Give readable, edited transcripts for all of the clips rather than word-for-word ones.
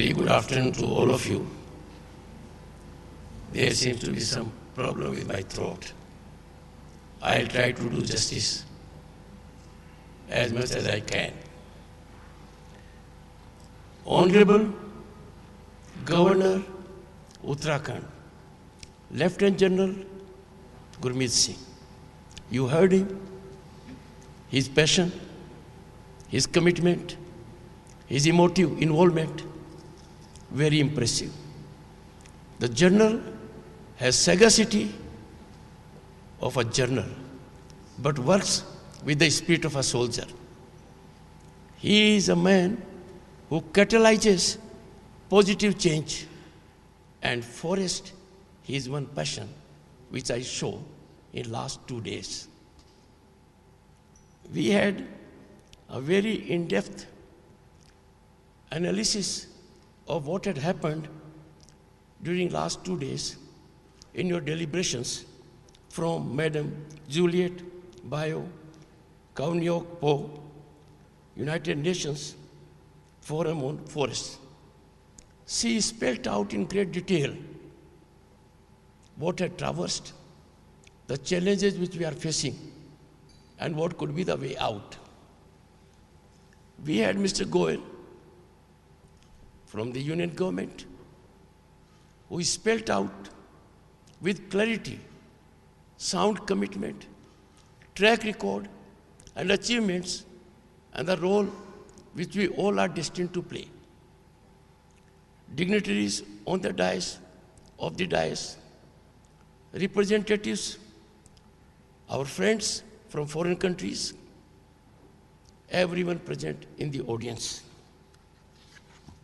Very good afternoon to all of you. There seems to be some problem with my throat. I'll try to do justice as much as I can. Honorable Governor Uttarakhand, Lieutenant General Gurmeet Singh. You heard him, his passion, his commitment, his emotive involvement, very impressive. The General has sagacity of a general, but works with the spirit of a soldier. He is a man who catalyzes positive change, and forest is one passion which I show in last 2 days. We had a very in-depth analysis of what had happened during last 2 days in your deliberations from Madam Juliet Bayo, Kaunyeok Po, United Nations Forum on Forests. She spelled out in great detail what had traversed, the challenges which we are facing, and what could be the way out. We had Mr. Goel from the Union Government, who spelled out with clarity, sound commitment, track record, and achievements, and the role which we all are destined to play. Dignitaries on the dais, representatives, our friends from foreign countries, everyone present in the audience.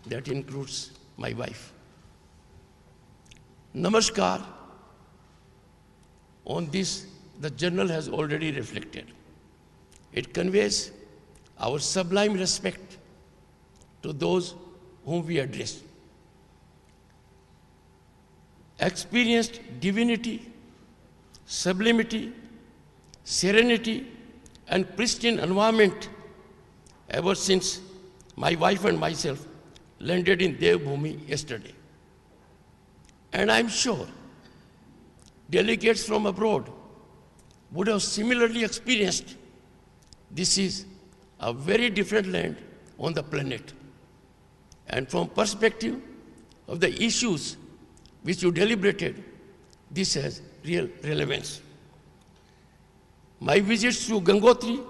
That includes my wife. Namaskar. On this, the General has already reflected. It conveys our sublime respect to those whom we address. Experienced divinity, sublimity, serenity, and pristine environment ever since my wife and myself landed in Devbhoomi yesterday. And I'm sure delegates from abroad would have similarly experienced this is a very different land on the planet. And from perspective of the issues which you deliberated, this has real relevance. My visits to Gangotri,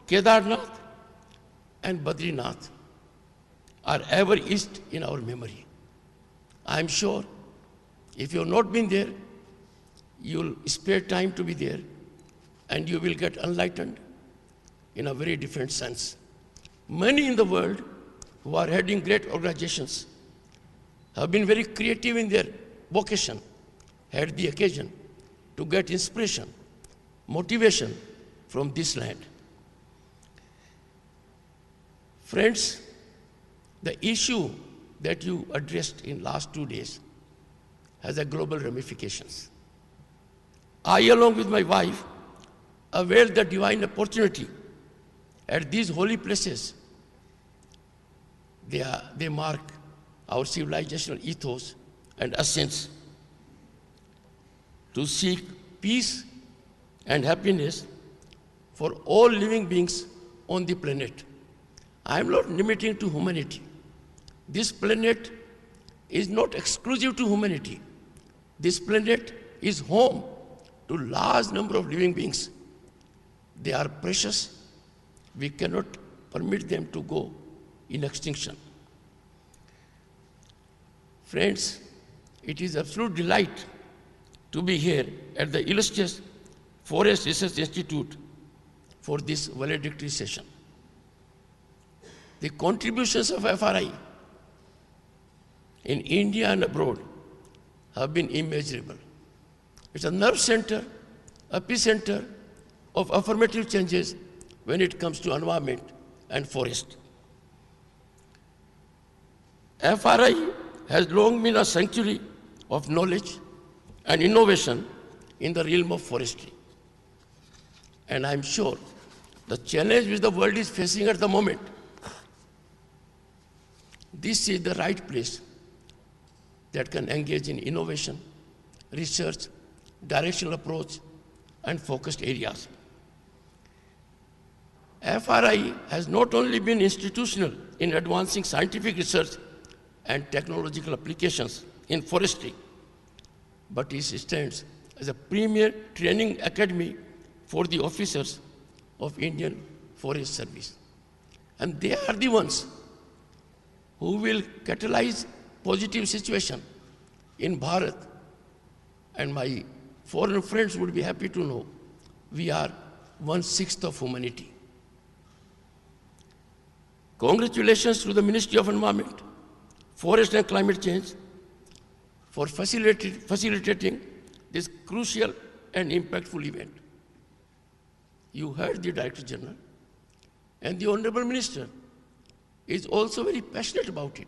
Kedarnath, and Badrinath are ever etched in our memory. I'm sure if you have not been there, you'll spare time to be there, and you will get enlightened in a very different sense. Many in the world who are heading great organizations have been very creative in their vocation, had the occasion to get inspiration, motivation from this land. Friends, the issue that you addressed in last 2 days has a global ramifications. I, along with my wife, availed the divine opportunity at these holy places. They mark our civilizational ethos and essence to seek peace and happiness for all living beings on the planet. I am not limiting to humanity. This planet is not exclusive to humanity. This planet is home to large number of living beings. They are precious. We cannot permit them to go in extinction. Friends, it is absolute delight to be here at the illustrious Forest Research Institute for this valedictory session. The contributions of FRI in India and abroad have been immeasurable. It's a nerve center, epicenter of affirmative changes when it comes to environment and forest. FRI has long been a sanctuary of knowledge and innovation in the realm of forestry. And I'm sure the challenge which the world is facing at the moment, this is the right place that can engage in innovation, research, directional approach, and focused areas. FRI has not only been institutional in advancing scientific research and technological applications in forestry, but it stands as a premier training academy for the officers of Indian Forest Service. And they are the ones who will catalyze positive situation in Bharat. And my foreign friends would be happy to know we are 1/6 of humanity. Congratulations to the Ministry of Environment, Forest and Climate Change for facilitating this crucial and impactful event. You heard the Director General, and the Honorable Minister is also very passionate about it.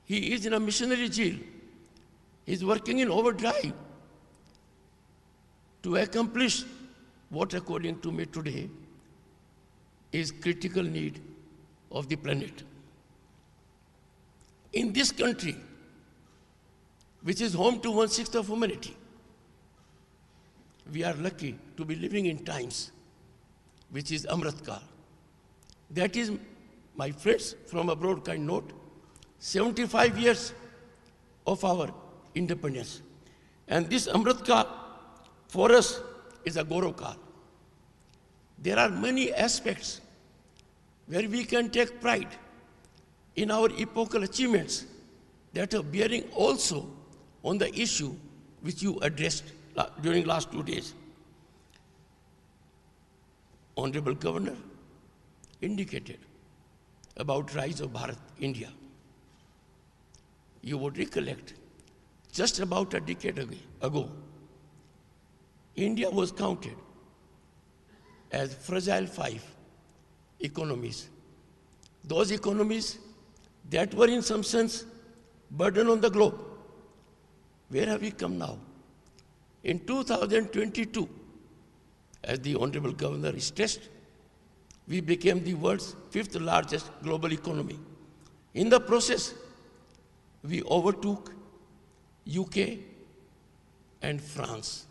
He is in a missionary zeal. He is working in overdrive to accomplish what, according to me today, is critical need of the planet. In this country, which is home to 1/6 of humanity, we are lucky to be living in times which is Amrit Kal. That is, my friends from abroad can note, 75 years of our independence. And this Amrit Kal for us is a Gaurav Kal. There are many aspects where we can take pride in our epochal achievements that are bearing also on the issue which you addressed during last 2 days. Honorable Governor indicated about rise of Bharat, India. You would recollect, just about a decade ago, India was counted as fragile 5 economies. Those economies that were in some sense burden on the globe. Where have we come now? In 2022, as the Honorable Governor stressed, we became the world's 5th largest global economy. In the process, we overtook UK and France.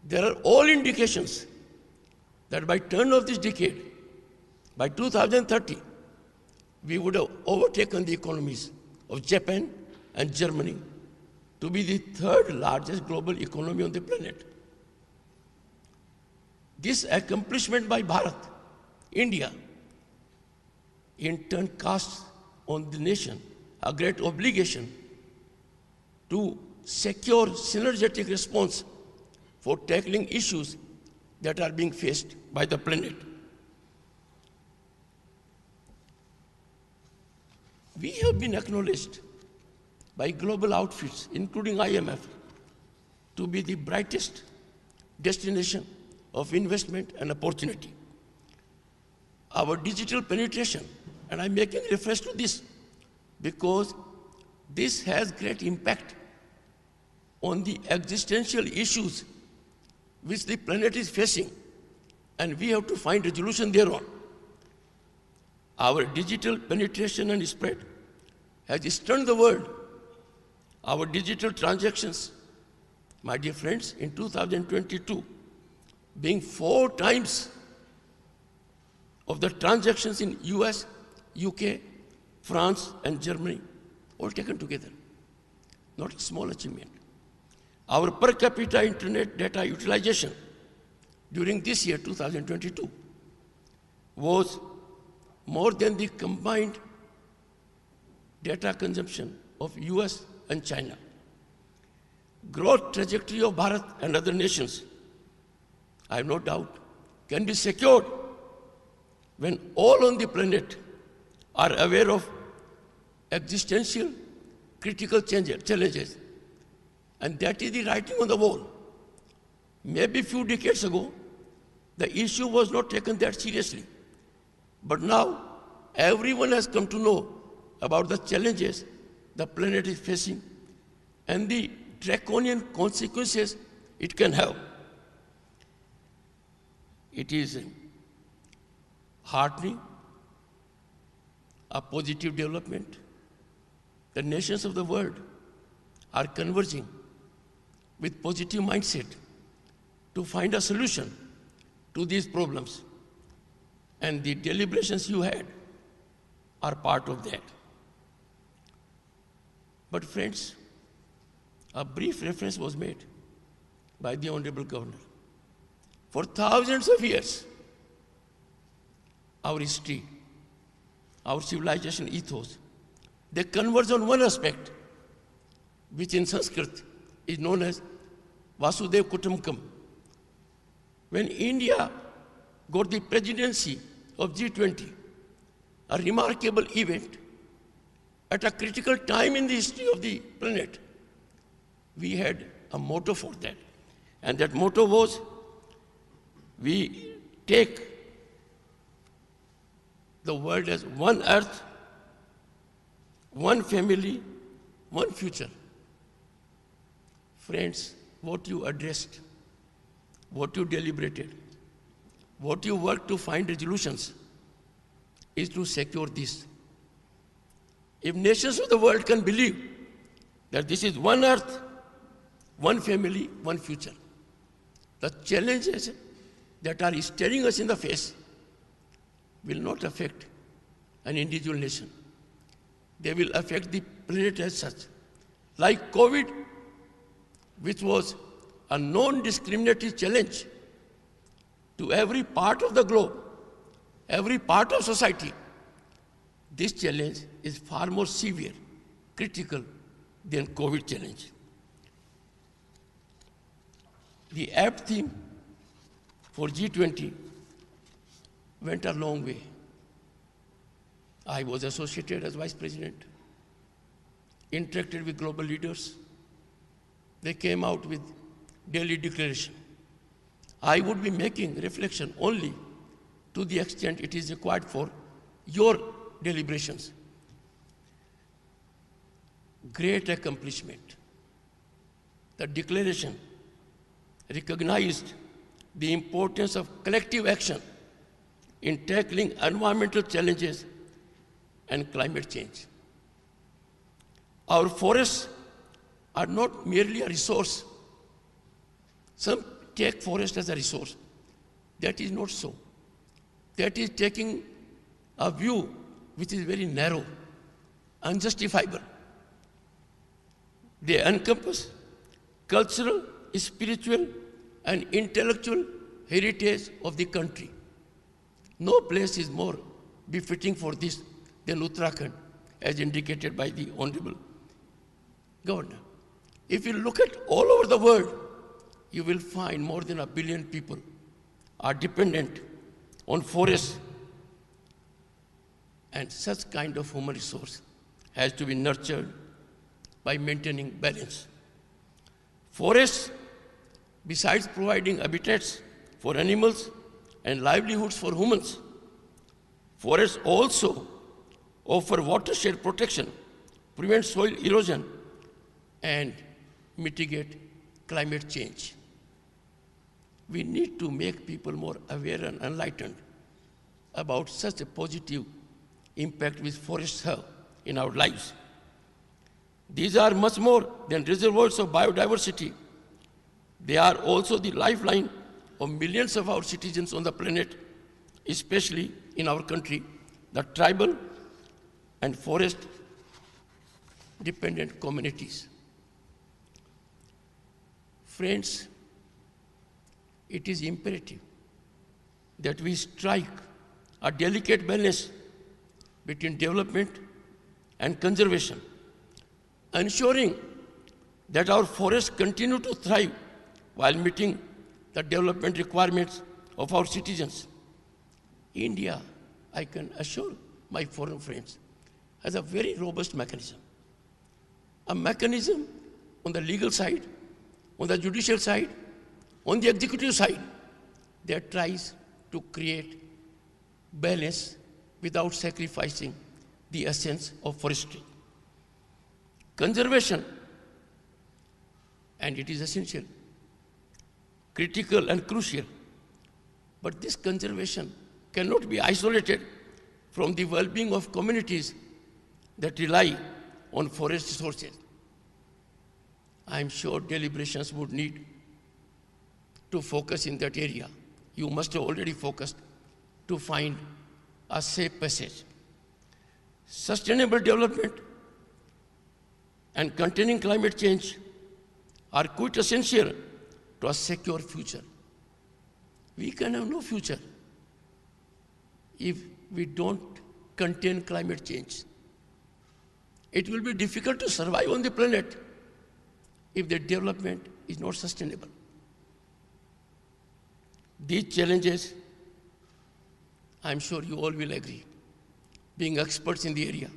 There are all indications that by turn of this decade, by 2030, we would have overtaken the economies of Japan and Germany to be the 3rd largest global economy on the planet. This accomplishment by Bharat, India, in turn casts on the nation a great obligation to secure synergetic response for tackling issues that are being faced by the planet. We have been acknowledged by global outfits, including IMF, to be the brightest destination of investment and opportunity. Our digital penetration, and I'm making reference to this because this has great impact on the existential issues which the planet is facing, and we have to find resolution thereon. Our digital penetration and spread has stunned the world. Our digital transactions, my dear friends, in 2022, being 4 times of the transactions in US, UK, France, and Germany, all taken together. Not a small achievement. Our per capita internet data utilization during this year, 2022, was more than the combined data consumption of US and China. Growth trajectory of Bharat and other nations, I have no doubt, can be secured when all on the planet are aware of existential critical challenges. And that is the writing on the wall. Maybe a few decades ago, the issue was not taken that seriously. But now, everyone has come to know about the challenges the planet is facing and the draconian consequences it can have. It is heartening, a positive development. The nations of the world are converging with positive mindset to find a solution to these problems. And the deliberations you had are part of that. But friends, a brief reference was made by the Honorable Governor. For thousands of years, our history, our civilization ethos, they converge on one aspect, which in Sanskrit is known as Vasudev Kutumbakam. When India got the presidency of G20, a remarkable event at a critical time in the history of the planet, we had a motto for that. And that motto was, we take the world as one earth, one family, one future. Friends, what you addressed, what you deliberated, what you worked to find resolutions is to secure this. If nations of the world can believe that this is one earth, one family, one future, the challenges that are staring us in the face will not affect an individual nation. They will affect the planet as such. Like COVID, which was a non-discriminatory challenge to every part of the globe, every part of society, this challenge is far more severe, critical than COVID challenge. The apt theme for G20 went a long way. I was associated as Vice President, interacted with global leaders. They came out with daily declaration. I would be making reflection only to the extent it is required for your deliberations. Great accomplishment. The declaration recognized the importance of collective action in tackling environmental challenges and climate change. Our forests are not merely a resource. Some take forest as a resource. That is not so. That is taking a view which is very narrow, unjustifiable. They encompass cultural, spiritual, and intellectual heritage of the country. No place is more befitting for this than Uttarakhand, as indicated by the Honorable Governor. If you look at all over the world, you will find more than 1 billion people are dependent on forests, and such kind of human resource has to be nurtured by maintaining balance. Forests, besides providing habitats for animals and livelihoods for humans, forests also offer watershed protection, prevent soil erosion, and mitigate climate change. We need to make people more aware and enlightened about such a positive impact which forests have in our lives. These are much more than reservoirs of biodiversity. They are also the lifeline of millions of our citizens on the planet, especially in our country, the tribal and forest-dependent communities. Friends, it is imperative that we strike a delicate balance between development and conservation, ensuring that our forests continue to thrive while meeting the development requirements of our citizens. India, I can assure my foreign friends, has a very robust mechanism. A mechanism on the legal side, on the judicial side, on the executive side, that tries to create balance without sacrificing the essence of forestry. Conservation, and it is essential, critical and crucial, but this conservation cannot be isolated from the well-being of communities that rely on forest resources. I am sure deliberations would need to focus in that area. You must have already focused to find a safe passage. Sustainable development and containing climate change are quite essential to a secure future. We can have no future if we don't contain climate change. It will be difficult to survive on the planet if the development is not sustainable. These challenges, I'm sure you all will agree, being experts in the area,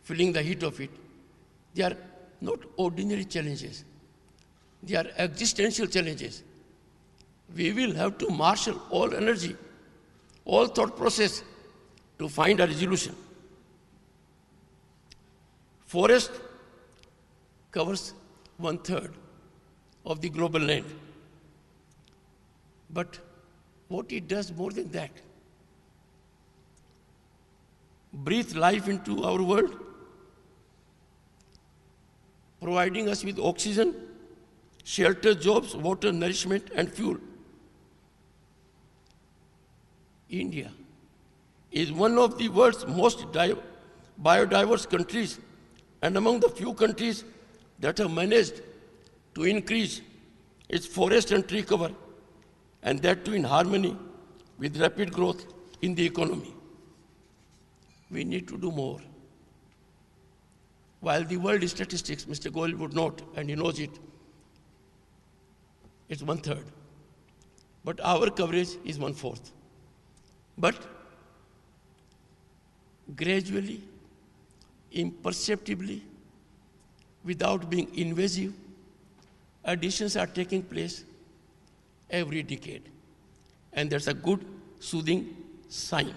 feeling the heat of it, they are not ordinary challenges. They are existential challenges. We will have to marshal all energy, all thought process to find a resolution. Forest covers 1/3 of the global land. But what it does more than that, breathe life into our world, providing us with oxygen, shelter, jobs, water, nourishment, and fuel. India is one of the world's most biodiverse countries and among the few countries that have managed to increase its forest and tree cover, and that too in harmony with rapid growth in the economy. We need to do more. While the world statistics, Mr. Goyal would note, and he knows it, it's 1/3. But our coverage is 1/4. But gradually, imperceptibly, without being invasive, additions are taking place every decade. And that's a good, soothing sign.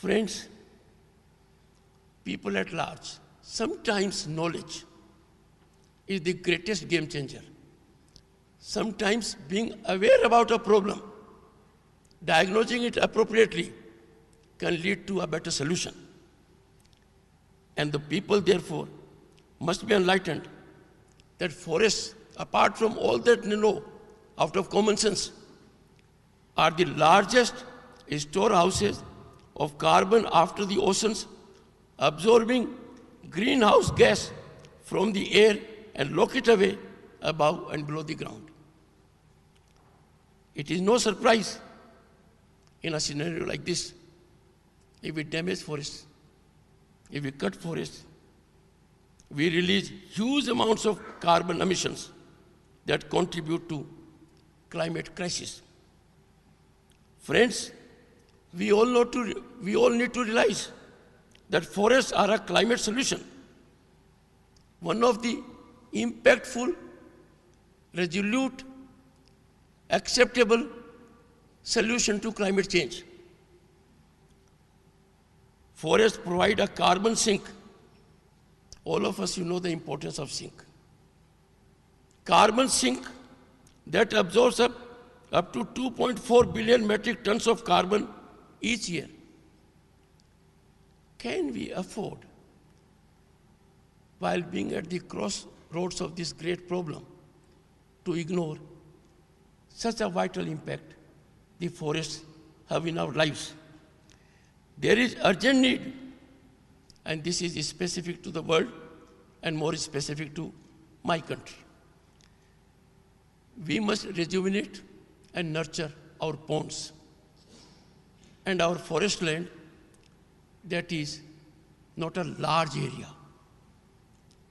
Friends, people at large, sometimes knowledge is the greatest game changer. Sometimes being aware about a problem, diagnosing it appropriately, can lead to a better solution. And the people, therefore, must be enlightened that forests, apart from all that they know out of common sense, are the largest storehouses of carbon after the oceans, absorbing greenhouse gas from the air and lock it away above and below the ground. It is no surprise in a scenario like this, if we damage forests, if we cut forests, we release huge amounts of carbon emissions that contribute to climate crisis. Friends, we all need to realize that forests are a climate solution, one of the impactful, resolute, acceptable solution to climate change. Forests provide a carbon sink. All of us, you know the importance of sink. Carbon sink that absorbs up to 2.4 billion metric tons of carbon each year. Can we afford, while being at the crossroads of this great problem, to ignore such a vital impact the forests have in our lives? There is urgent need, and this is specific to the world and more specific to my country. We must rejuvenate and nurture our ponds and our forest land that is not a large area.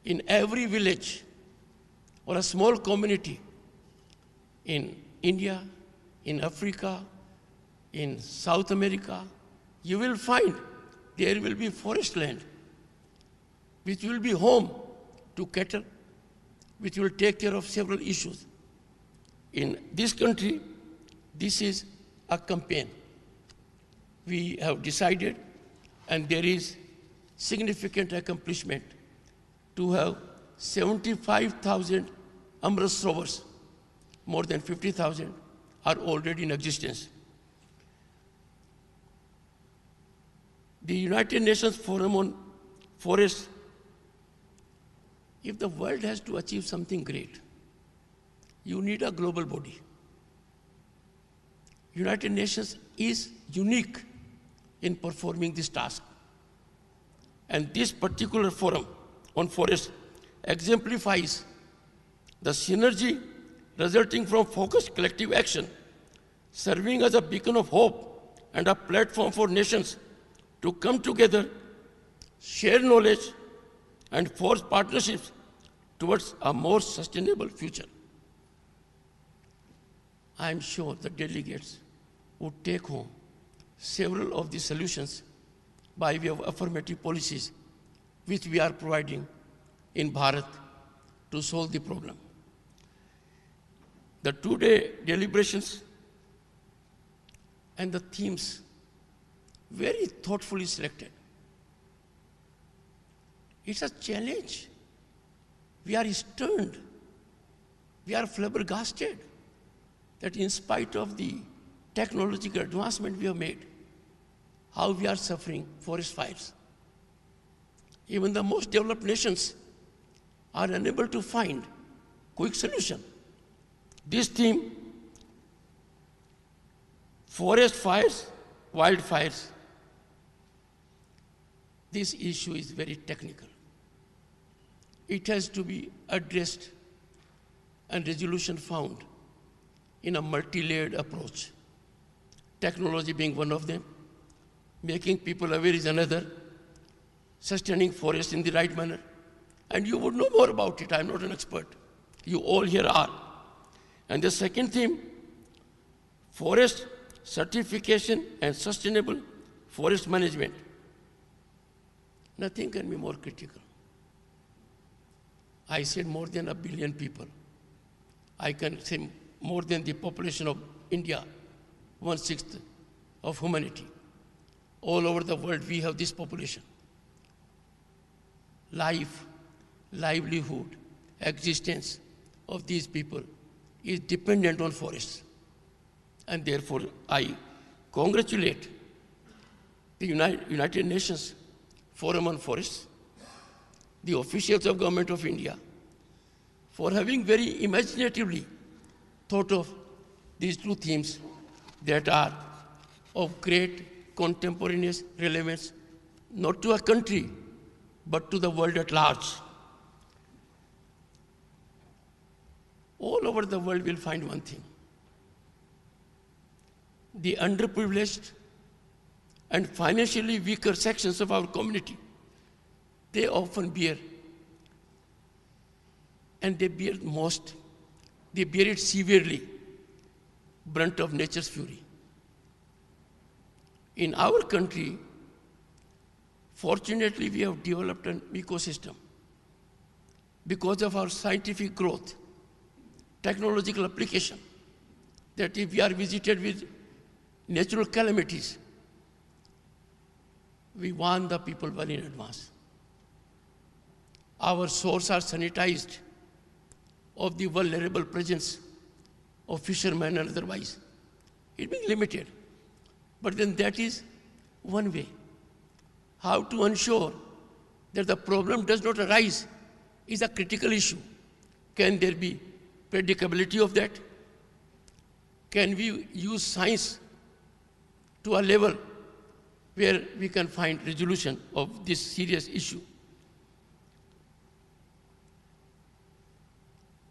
In every village or a small community in India, in Africa, in South America, you will find there will be forest land which will be home to cattle, which will take care of several issues. In this country, this is a campaign. We have decided, and there is significant accomplishment, to have 75,000 Amrit Sarovars, more than 50,000 are already in existence. the United Nations Forum on Forests, if the world has to achieve something great, you need a global body. United Nations is unique in performing this task. And this particular forum on forests exemplifies the synergy resulting from focused collective action, serving as a beacon of hope and a platform for nations to come together, share knowledge, and forge partnerships towards a more sustainable future. I am sure the delegates would take home several of the solutions by way of affirmative policies which we are providing in Bharat to solve the problem. The two-day deliberations and the themes very thoughtfully selected. It's a challenge. We are stunned. We are flabbergasted that in spite of the technological advancement we have made, how we are suffering forest fires. Even the most developed nations are unable to find quick solution. This theme, forest fires, wildfires, this issue is very technical. It has to be addressed and resolution found in a multi-layered approach. Technology being one of them, making people aware is another, sustaining forests in the right manner. And you would know more about it. I'm not an expert. You all here are. And the second theme, forest certification and sustainable forest management. Nothing can be more critical. I said more than 1 billion people. I can say more than the population of India, 1/6 of humanity. All over the world, we have this population. Life, livelihood, existence of these people is dependent on forests. And therefore, I congratulate the United Nations Forum on Forests, the officials of Government of India, for having very imaginatively thought of these two themes that are of great contemporaneous relevance, not to a country, but to the world at large. All over the world will find one thing. The underprivileged and financially weaker sections of our community, they often bear, and they bear most, they bear it severely, brunt of nature's fury. In our country, fortunately, we have developed an ecosystem because of our scientific growth, technological application, that if we are visited with natural calamities, we warn the people well in advance. Our shores are sanitized of the vulnerable presence of fishermen and otherwise. It being limited. But then that is one way. How to ensure that the problem does not arise is a critical issue. Can there be predictability of that? Can we use science to a level where we can find resolution of this serious issue?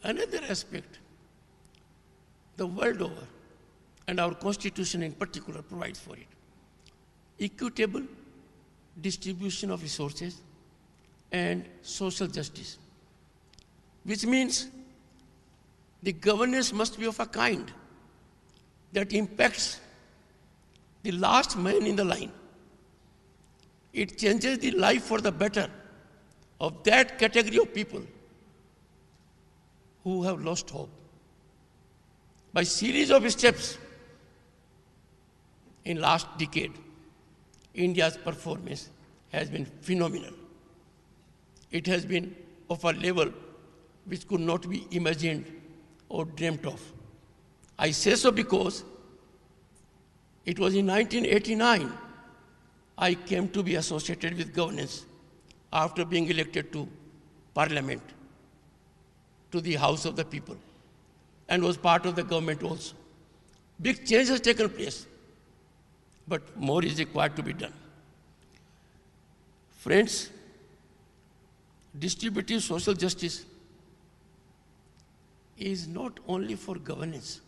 Another aspect, the world over, and our Constitution in particular provides for it, equitable distribution of resources and social justice, which means the governance must be of a kind that impacts the last man in the line. It changes the life for the better of that category of people who have lost hope. By series of steps in last decade, India's performance has been phenomenal. It has been of a level which could not be imagined or dreamt of. I say so because it was in 1989 I came to be associated with governance after being elected to Parliament, to the House of the People, and was part of the government also. Big change has taken place, but more is required to be done. Friends, distributive social justice is not only for governance,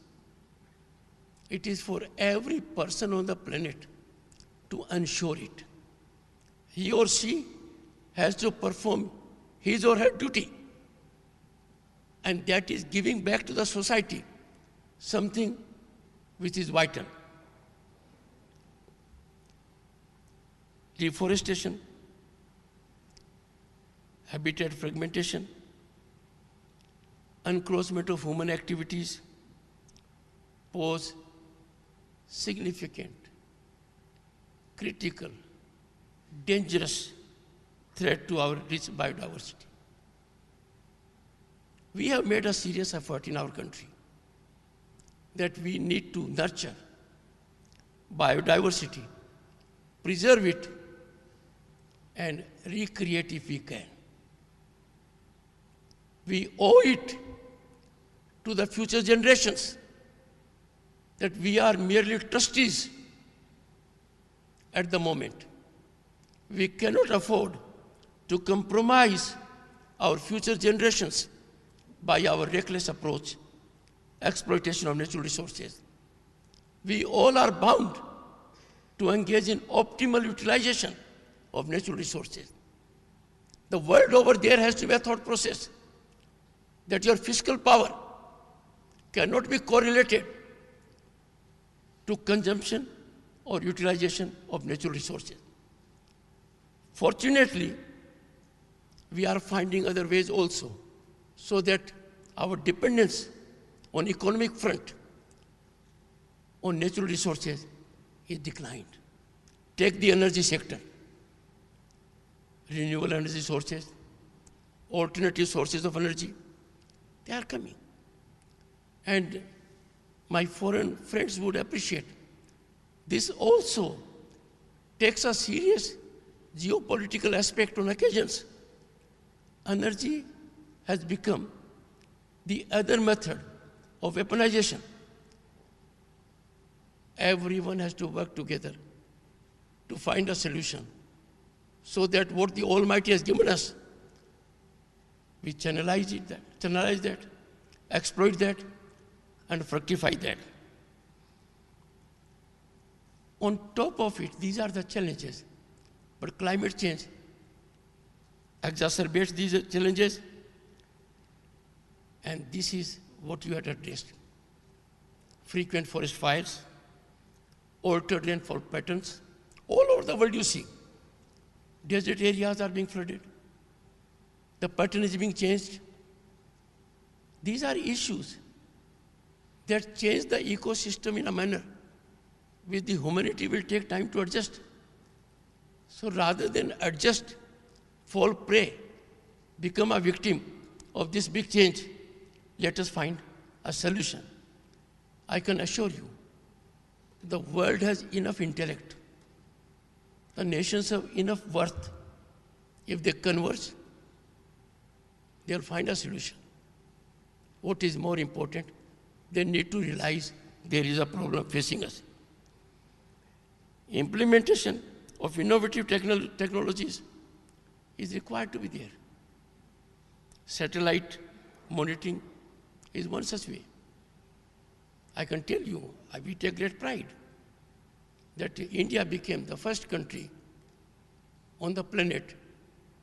it is for every person on the planet to ensure it. He or she has to perform his or her duty, and that is giving back to the society something which is vital. Deforestation, habitat fragmentation, encroachment of human activities pose significant, critical, dangerous threat to our rich biodiversity. We have made a serious effort in our country that we need to nurture biodiversity, preserve it, and recreate if we can. We owe it to the future generations that we are merely trustees at the moment. We cannot afford to compromise our future generations by our reckless approach, exploitation of natural resources. We all are bound to engage in optimal utilization of natural resources. The world over there has to be a thought process that your fiscal power cannot be correlated to consumption or utilization of natural resources. Fortunately, we are finding other ways also, so that our dependence on economic front on natural resources is declined. Take the energy sector, renewable energy sources, alternative sources of energy, they are coming. And my foreign friends would appreciate this also takes a serious geopolitical aspect on occasions. Energy has become the other method of weaponization. Everyone has to work together to find a solution so that what the Almighty has given us, we channelize that, exploit that, and fructify that. On top of it, these are the challenges, but climate change exacerbates these challenges, and this is what you had addressed. Frequent forest fires, altered rainfall patterns, all over the world you see. Desert areas are being flooded. The pattern is being changed. These are issues that change the ecosystem in a manner which the humanity will take time to adjust. So rather than adjust, fall prey, become a victim of this big change, let us find a solution. I can assure you, the world has enough intellect. The nations have enough worth. If they converge, they'll find a solution. What is more important, they need to realize there is a problem facing us. Implementation of innovative technologies is required to be there. Satellite monitoring is one such way. I can tell you, we take great pride that India became the first country on the planet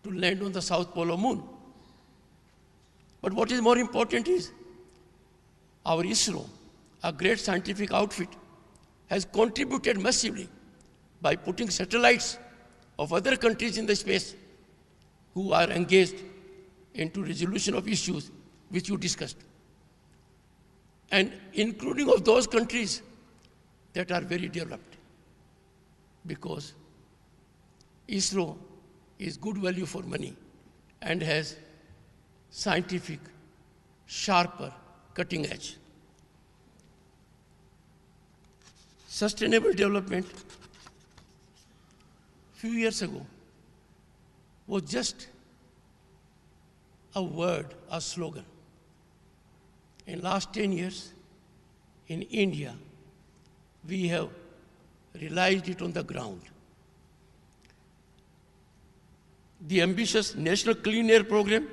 to land on the South Pole of Moon. But what is more important is our ISRO, a great scientific outfit, has contributed massively by putting satellites of other countries in the space who are engaged into resolution of issues which you discussed. And including of those countries that are very developed, because ISRO is good value for money and has scientific, sharper, cutting edge. Sustainable development few years ago was just a word, a slogan. In last 10 years, in India, we have realized it on the ground. The ambitious National Clean Air Program,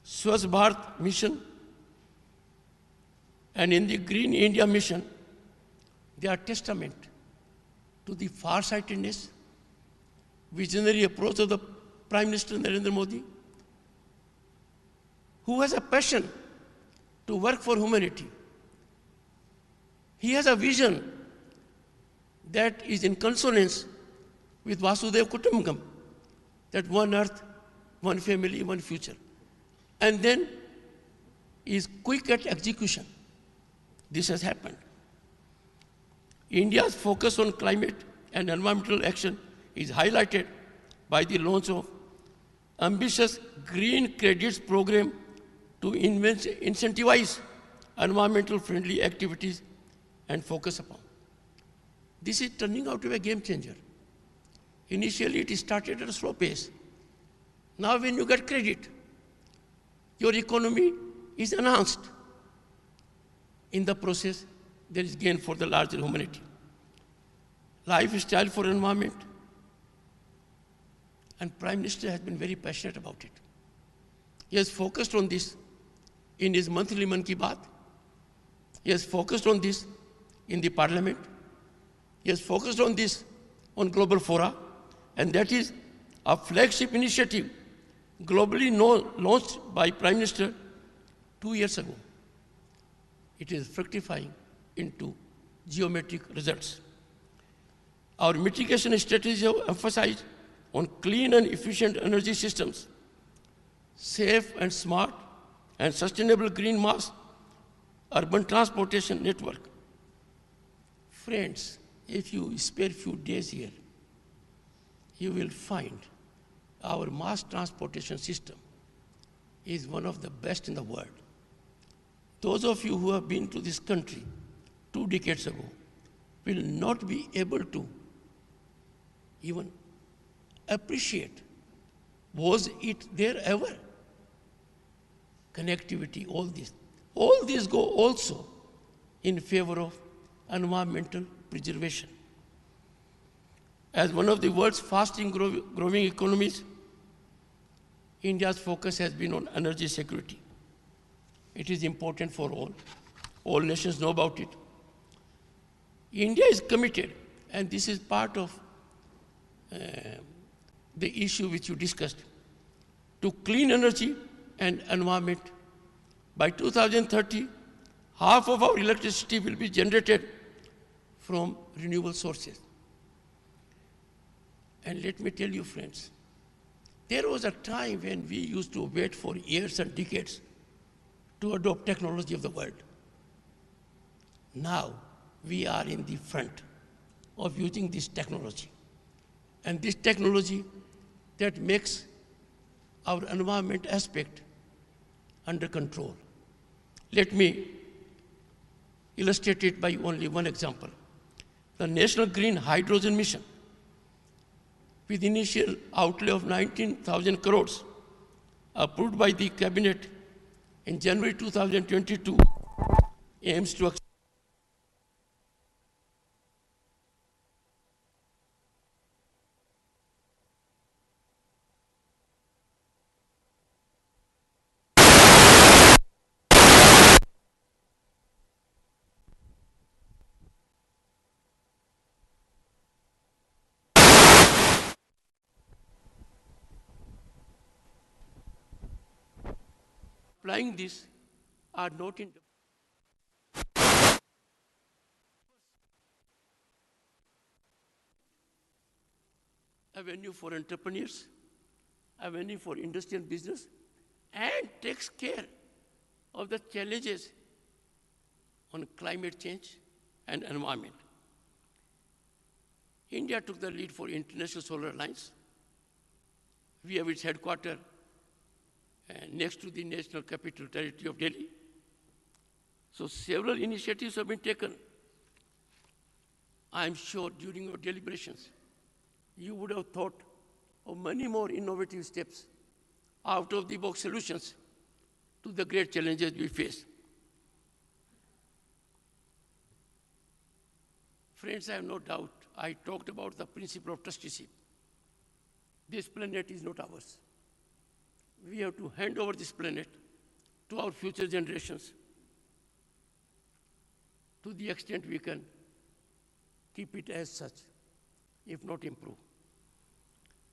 Swachh Bharat Mission, and in the Green India Mission, they are testament to the far-sightedness, visionary approach of the Prime Minister Narendra Modi, who has a passion to work for humanity. He has a vision that is in consonance with Vasudhaiva Kutumbakam, that one earth, one family, one future. And then is quick at execution. This has happened. India's focus on climate and environmental action is highlighted by the launch of ambitious green credits program to incentivize environmental friendly activities and focus upon. This is turning out to be a game changer. Initially, it started at a slow pace. Now, when you get credit, your economy is enhanced. In the process, there is gain for the larger humanity. Lifestyle for environment, and Prime Minister has been very passionate about it. He has focused on this in his monthly Mann Ki Baat. He has focused on this in the Parliament. He has focused on this on global fora, and that is a flagship initiative globally launched by Prime Minister 2 years ago. It is fructifying into geometric results. Our mitigation strategies have emphasized on clean and efficient energy systems, safe and smart and sustainable green mass urban transportation network. Friends, if you spare few days here, you will find our mass transportation system is one of the best in the world. Those of you who have been to this country 2 decades ago will not be able to even appreciate, was it there ever? Connectivity, all this. All these go also in favor of environmental preservation. As one of the world's fastest growing economies, India's focus has been on energy security. It is important for all. All nations know about it. India is committed, and this is part of the issue which you discussed, to clean energy and environment. By 2030, half of our electricity will be generated from renewable sources. And let me tell you, friends, there was a time when we used to wait for years and decades to adopt technology of the world. Now, we are in the front of using this technology. And this technology that makes our environment aspect under control. Let me illustrate it by only one example. The National Green Hydrogen Mission, with initial outlay of 19,000 crores, approved by the Cabinet in January 2022, aims to applying this are not in avenue for entrepreneurs, avenue for industrial business, and takes care of the challenges on climate change and environment. India took the lead for International Solar Alliance. We have its headquarters next to the National Capital Territory of Delhi. So several initiatives have been taken. I am sure during your deliberations, you would have thought of many more innovative steps, out-of-the-box solutions to the great challenges we face. Friends, I have no doubt I talked about the principle of trusteeship. This planet is not ours. We have to hand over this planet to our future generations to the extent we can keep it as such, if not improve.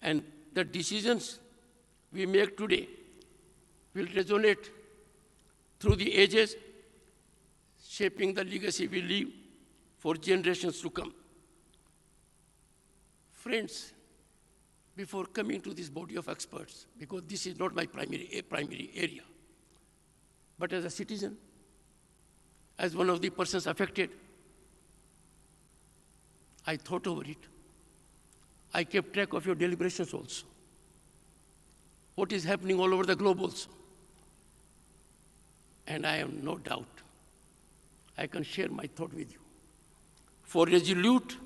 And the decisions we make today will resonate through the ages, shaping the legacy we leave for generations to come. Friends, before coming to this body of experts, because this is not my primary area, but as a citizen, as one of the persons affected, I thought over it. I kept track of your deliberations also. What is happening all over the globe also. And I have no doubt I can share my thought with you. For resolute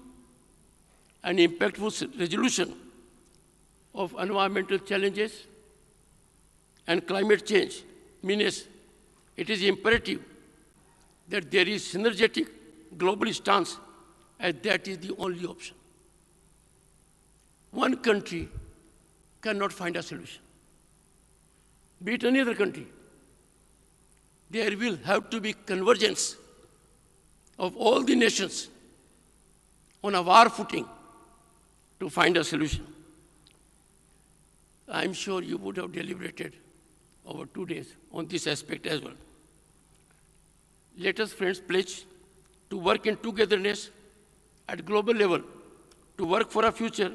and impactful resolution of environmental challenges and climate change menace, it is imperative that there is synergetic global stance, as that is the only option. One country cannot find a solution, be it any other country. There will have to be convergence of all the nations on a war footing to find a solution. I'm sure you would have deliberated over 2 days on this aspect as well. Let us, friends, pledge to work in togetherness at global level, to work for a future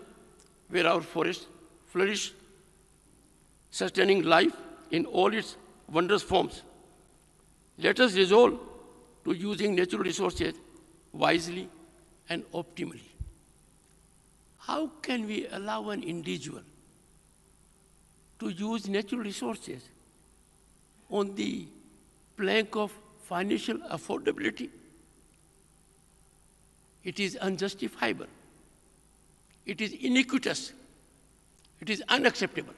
where our forests flourish, sustaining life in all its wondrous forms. Let us resolve to using natural resources wisely and optimally. How can we allow an individual to use natural resources on the plank of financial affordability? It is unjustifiable. It is iniquitous. It is unacceptable.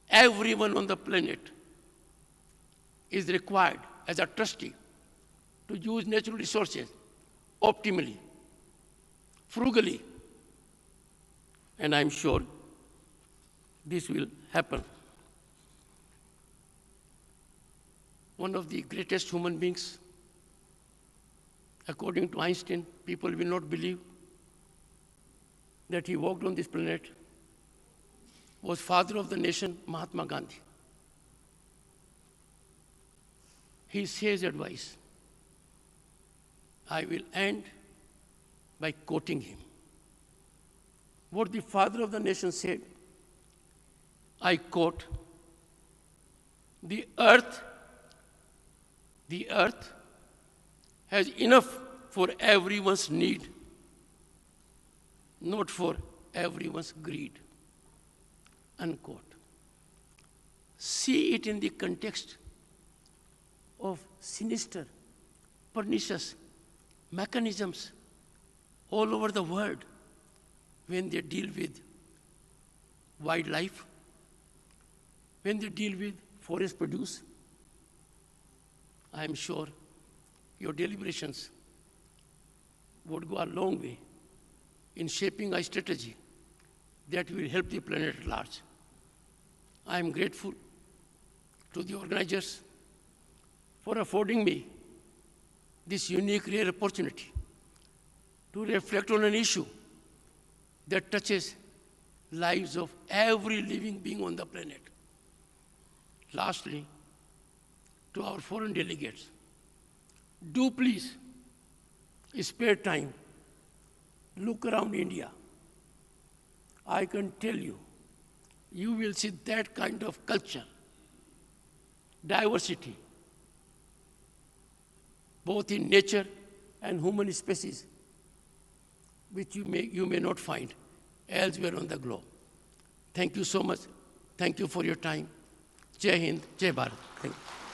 Everyone on the planet is required as a trustee to use natural resources optimally, frugally, and I'm sure this will happen. One of the greatest human beings, according to Einstein, people will not believe that he walked on this planet, was father of the nation, Mahatma Gandhi. His sage advice, I will end by quoting him. What the father of the nation said, I quote, the earth has enough for everyone's need, not for everyone's greed, unquote. See it in the context of sinister, pernicious mechanisms all over the world when they deal with wildlife, when they deal with forest produce. I am sure your deliberations would go a long way in shaping a strategy that will help the planet at large. I am grateful to the organizers for affording me this unique, rare opportunity to reflect on an issue that touches lives of every living being on the planet. Lastly, to our foreign delegates, do please spare time, look around India. I can tell you, you will see that kind of culture, diversity, both in nature and human species, which you may not find elsewhere on the globe. Thank you so much. Thank you for your time. Jai Hind, Jai Bharat. Thank you.